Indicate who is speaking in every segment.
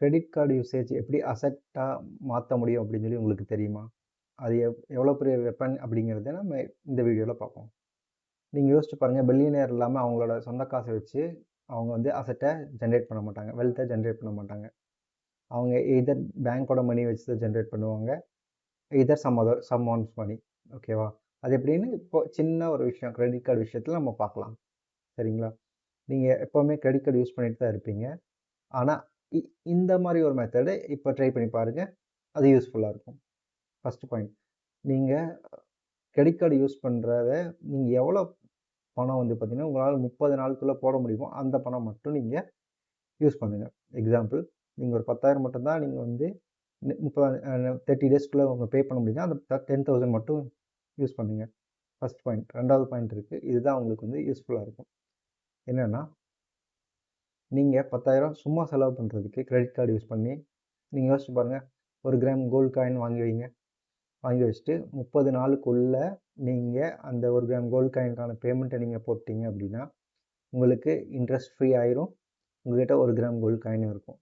Speaker 1: Credit card usage எப்படி அசெட்டாக மாற்ற முடியும் அப்படின்னு சொல்லி உங்களுக்கு தெரியுமா? அது எவ்வளோ பெரிய வெப்பன் அப்படிங்கிறத நம்ம இந்த வீடியோவில் பார்ப்போம். நீங்கள் யோசிச்சு பாருங்கள், பில்லியனியர் இல்லாமல் அவங்களோட சொந்த காசை வச்சு அவங்க வந்து அசெட்டை ஜென்ரேட் பண்ண மாட்டாங்க, வெல்த்தை ஜென்ரேட் பண்ண மாட்டாங்க. அவங்க எய்தர் பேங்க்கோட மணி வச்சு தான் ஜென்ரேட் பண்ணுவாங்க, எய்தர் சம் ஒன்ஸ் மணி. ஓகேவா? அது எப்படின்னு இப்போ சின்ன ஒரு விஷயம் கிரெடிட் கார்டு விஷயத்தில் நம்ம பார்க்கலாம். சரிங்களா? நீங்கள் எப்போவுமே கிரெடிட் கார்டு யூஸ் பண்ணிட்டு தான் இருப்பீங்க. ஆனால் இந்த மாதிரி ஒரு மெத்தடு இப்போ ட்ரை பண்ணி பாருங்கள், அது யூஸ்ஃபுல்லாக இருக்கும். ஃபஸ்ட்டு பாயிண்ட், நீங்கள் கிரெடிட் கார்டு யூஸ் பண்ணுறத நீங்கள் எவ்வளோ பணம் வந்து பார்த்தீங்கன்னா உங்களால் 30 நாளுக்குள்ளே போட முடியுமோ அந்த பணம் மட்டும் நீங்கள் யூஸ் பண்ணுங்கள். எக்ஸாம்பிள், நீங்கள் ஒரு 10,000 மட்டும்தான் நீங்கள் வந்து 30 டேஸ்க்குள்ளே உங்கள் பே பண்ண முடியும்னா அந்த 10,000 மட்டும் யூஸ் பண்ணுங்கள். First point. ரெண்டாவது பாயிண்ட் இருக்குது, இதுதான் உங்களுக்கு வந்து யூஸ்ஃபுல்லாக இருக்கும். என்னென்னா, நீங்கள் 10,000 சும்மா செலவு பண்ணுறதுக்கு கிரெடிட் கார்டு யூஸ் பண்ணி நீங்கள் யோசிச்சு பாருங்கள், 1 கிராம் கோல்டு காயின் வாங்கி வைங்க. வாங்கி வச்சுட்டு 30 நாளுக்குள்ளே நீங்கள் அந்த 1 கிராம் கோல்டு காயினுக்கான பேமெண்ட்டை நீங்கள் போட்டிங்க அப்படின்னா உங்களுக்கு இன்ட்ரெஸ்ட் ஃப்ரீ ஆயிரும். உங்கள்கிட்ட 1 கிராம் கோல்டு காயினும் இருக்கும்.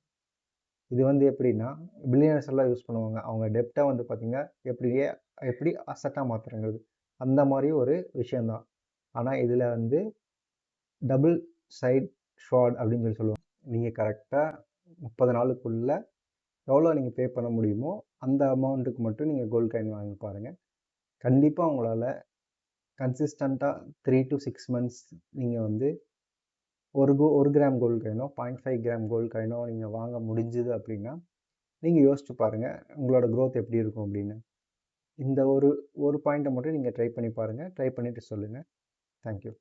Speaker 1: இது வந்து எப்படின்னா, பில்லியனர்ஸ் எல்லாம் யூஸ் பண்ணுவாங்க. அவங்க டெப்டை வந்து பார்த்தீங்கன்னா எப்படி அசட்டாக மாற்றுறது அந்த மாதிரி ஒரு விஷயந்தான். ஆனால் இதில் வந்து டபுள் சைட் ஷார்ட் அப்படின்னு சொல்லி சொல்லுவாங்க. நீங்கள் கரெக்டாக 30 நாளுக்குள்ளே எவ்வளோ நீங்கள் பே பண்ண முடியுமோ அந்த அமௌண்ட்டுக்கு மட்டும் நீங்கள் கோல்டு காயின் வாங்கி பாருங்கள். கண்டிப்பாக உங்களால் கன்சிஸ்டண்ட்டாக 3 to 6 months நீங்கள் வந்து 1 கிராம் கோல்டு காயினோ 0.5 கிராம் கோல்டு காயினோ நீங்கள் வாங்க முடிஞ்சுது அப்படின்னா நீங்கள் யோசிச்சு பாருங்கள் உங்களோட க்ரோத் எப்படி இருக்கும் அப்படின்னு. இந்த ஒரு பாயிண்ட்டை மட்டும் நீங்கள் ட்ரை பண்ணி பாருங்கள். ட்ரை பண்ணிவிட்டு சொல்லுங்கள். தேங்க்யூ.